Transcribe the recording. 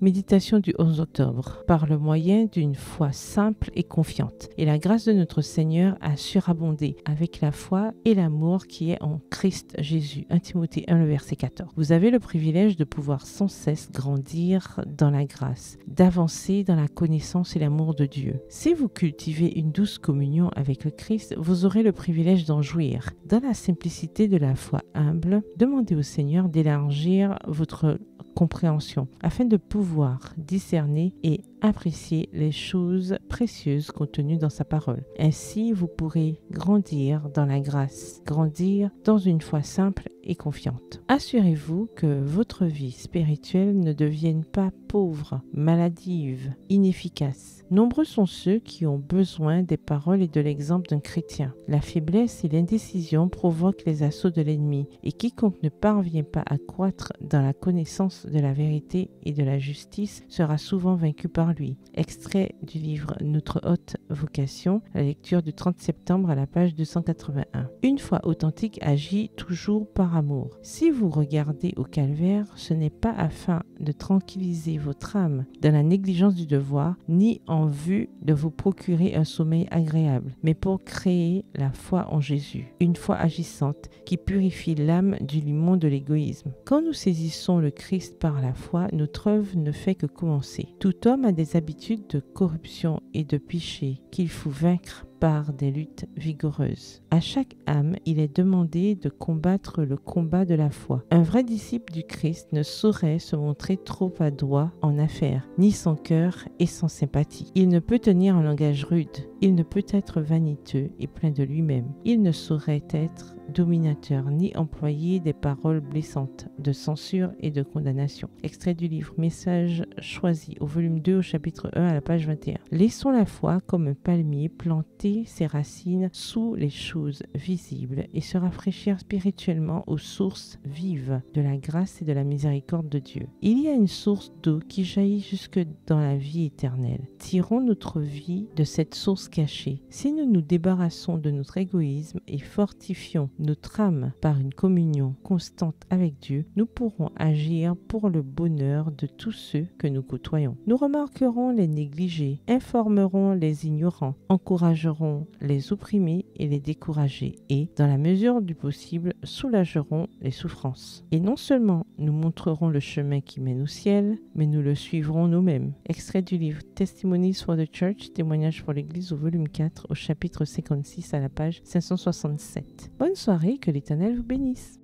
Méditation du 11 octobre. Par le moyen d'une foi simple et confiante. Et la grâce de notre Seigneur a surabondé avec la foi et l'amour qui est en Christ Jésus. 1 Timothée 1, le verset 14. Vous avez le privilège de pouvoir sans cesse grandir dans la grâce, d'avancer dans la connaissance et l'amour de Dieu. Si vous cultivez une douce communion avec le Christ, vous aurez le privilège d'en jouir. Dans la simplicité de la foi humble, demandez au Seigneur d'élargir votre compréhension afin de pouvoir discerner et apprécier les choses précieuses contenues dans sa parole. Ainsi, vous pourrez grandir dans la grâce, grandir dans une foi simple et confiante. Assurez-vous que votre vie spirituelle ne devienne pas pauvre, maladive, inefficace. Nombreux sont ceux qui ont besoin des paroles et de l'exemple d'un chrétien. La faiblesse et l'indécision provoquent les assauts de l'ennemi et quiconque ne parvient pas à croître dans la connaissance de la vérité et de la justice sera souvent vaincu par lui. Extrait du livre Notre haute vocation, la lecture du 30 septembre à la page 281. Une foi authentique agit toujours par amour. Si vous regardez au calvaire, ce n'est pas afin de tranquilliser votre âme dans la négligence du devoir, ni en vue de vous procurer un sommeil agréable, mais pour créer la foi en Jésus, une foi agissante qui purifie l'âme du limon de l'égoïsme. Quand nous saisissons le Christ par la foi, notre œuvre ne fait que commencer. Tout homme a des habitudes de corruption et de péché qu'il faut vaincre par des luttes vigoureuses. À chaque âme, il est demandé de combattre le combat de la foi. Un vrai disciple du Christ ne saurait se montrer trop adroit en affaires, ni sans cœur et sans sympathie. Il ne peut tenir un langage rude, il ne peut être vaniteux et plein de lui-même. Il ne saurait être dominateur ni employer des paroles blessantes de censure et de condamnation. Extrait du livre Message choisi au volume 2 au chapitre 1 à la page 21. Laissons la foi comme un palmier planter ses racines sous les choses visibles et se rafraîchir spirituellement aux sources vives de la grâce et de la miséricorde de Dieu. Il y a une source d'eau qui jaillit jusque dans la vie éternelle. Tirons notre vie de cette source cachée. Si nous nous débarrassons de notre égoïsme et fortifions notre âme par une communion constante avec Dieu, nous pourrons agir pour le bonheur de tous ceux que nous côtoyons. Nous remarquerons les négligés, informerons les ignorants, encouragerons les opprimés et les découragés et, dans la mesure du possible, soulagerons les souffrances. Et non seulement nous montrerons le chemin qui mène au ciel, mais nous le suivrons nous-mêmes. Extrait du livre Testimonies for the Church, témoignages pour l'Église au volume 4 au chapitre 56 à la page 567. Bonne soirée, que l'Éternel vous bénisse.